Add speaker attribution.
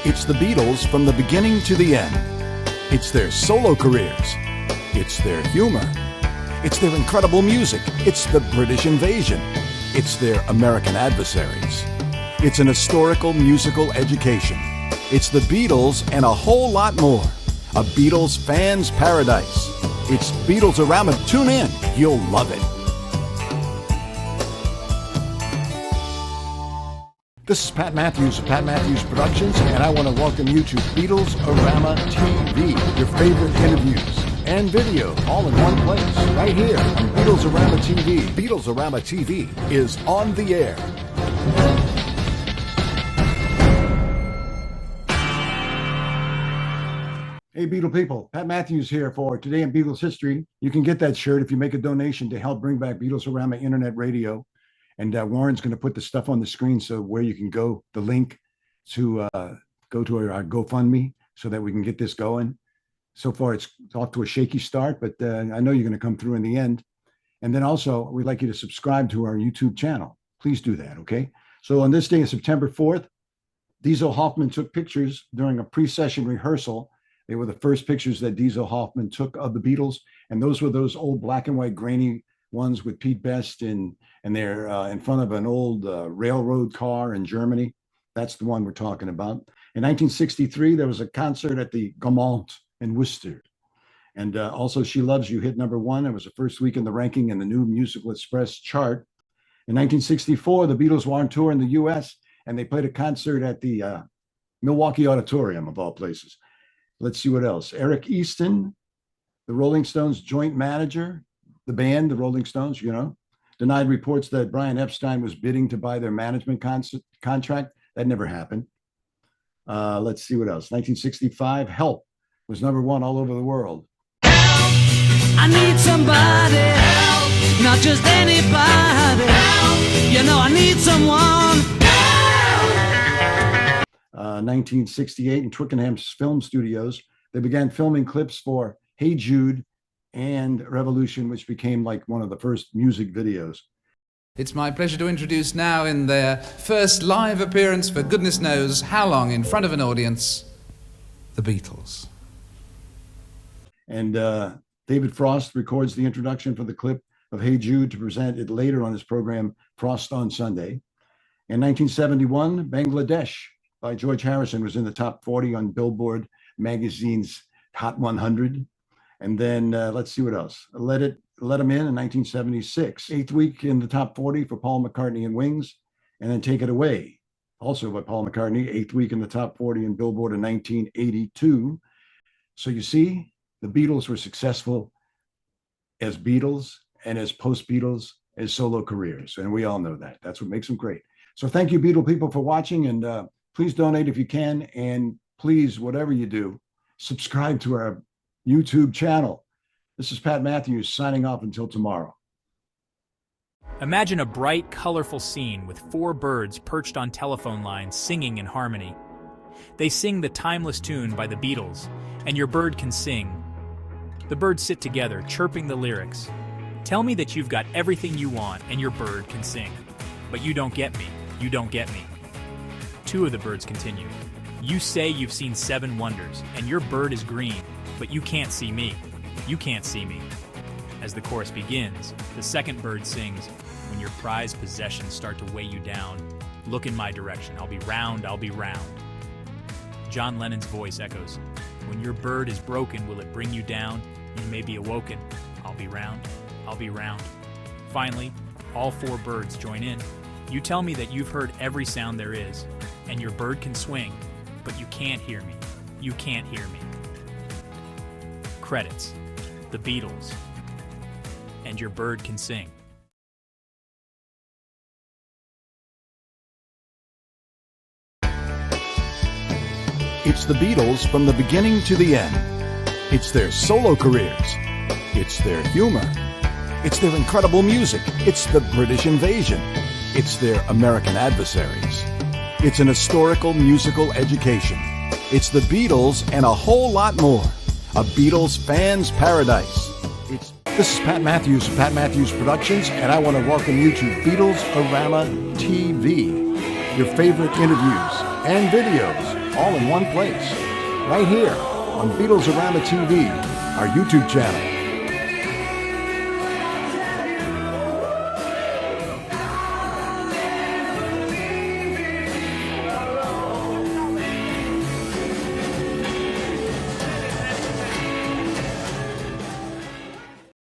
Speaker 1: It's the Beatles from the beginning to the end. It's their solo careers. It's their humor. It's their incredible music. It's the British invasion. It's their American adversaries. It's an historical musical education. It's the Beatles and a whole lot more. A Beatles fan's paradise. It's Beatles-orama. Tune in. You'll love it. This is Pat Matthews of Pat Matthews Productions, and I want to welcome you to Beatles-orama TV, your favorite interviews and video, all in one place, right here on Beatles-orama TV. Beatles-orama TV is on the air. Hey, Beatle people, Pat Matthews here for Today in Beatles History. You can get that shirt if you make a donation to help bring back Beatles-orama Internet Radio. And Warren's going to put the stuff on the screen so where you can go, the link to go to our GoFundMe so that we can get this going. So far, it's off to a shaky start, but I know you're going to come through in the end. And then also, we'd like you to subscribe to our YouTube channel. Please do that, okay? So on this day, September 4th, Diesel Hoffman took pictures during a pre-session rehearsal. They were the first pictures that Diesel Hoffman took of the Beatles, and those were those old black and white grainy ones with Pete Best and they're in front of an old railroad car in Germany. That's the one we're talking about. In 1963, there was a concert at the Gaumont in Worcester. And also She Loves You hit #1. It was the first week in the ranking in the New Musical Express chart. In 1964, the Beatles were on tour in the US, and they played a concert at the Milwaukee Auditorium, of all places. Let's see what else. Eric Easton, the Rolling Stones joint manager, the band, the Rolling Stones, denied reports that Brian Epstein was bidding to buy their management contract. That never happened. Let's see what else. 1965, Help was #1 all over the world.
Speaker 2: Help! I need somebody. Help! Not just anybody. Help! I need someone.
Speaker 1: Help! 1968, in Twickenham's film studios, they began filming clips for Hey Jude and Revolution, which became like one of the first music videos.
Speaker 3: It's my pleasure to introduce now, in their first live appearance for goodness knows how long in front of an audience, the Beatles.
Speaker 1: And David Frost records the introduction for the clip of Hey Jude to present it later on his program, Frost on Sunday. In 1971, Bangladesh by George Harrison was in the top 40 on Billboard magazine's Hot 100. And then let's see what else. Let 'Em In 1976. 8th week in the top 40 for Paul McCartney and Wings. And then Take It Away, also by Paul McCartney, 8th week in the top 40 in Billboard in 1982. So you see, the Beatles were successful as Beatles and as post-Beatles, as solo careers. And we all know that. That's what makes them great. So thank you, Beatle people, for watching. And please donate if you can. And please, whatever you do, subscribe to our YouTube channel. This is Pat Matthews signing off until tomorrow.
Speaker 4: Imagine a bright, colorful scene with 4 birds perched on telephone lines singing in harmony. They sing the timeless tune by the Beatles, and your bird can sing. The birds sit together, chirping the lyrics. Tell me that you've got everything you want and your bird can sing. But you don't get me. You don't get me. 2 of the birds continue. You say you've seen 7 wonders, and your bird is green. But you can't see me. You can't see me. As the chorus begins, the second bird sings, when your prized possessions start to weigh you down, look in my direction, I'll be round, I'll be round. John Lennon's voice echoes, when your bird is broken, will it bring you down? You may be awoken, I'll be round, I'll be round. Finally, all 4 birds join in. You tell me that you've heard every sound there is, and your bird can swing, but you can't hear me. You can't hear me. Credits, the Beatles, and your bird can sing.
Speaker 1: It's the Beatles from the beginning to the end. It's their solo careers. It's their humor. It's their incredible music. It's the British invasion. It's their American adversaries. It's an historical musical education. It's the Beatles and a whole lot more. A Beatles fan's paradise. This is Pat Matthews of Pat Matthews Productions, and I want to welcome you to Beatles-orama TV, your favorite interviews and videos all in one place, right here on Beatles Around the TV, our YouTube channel.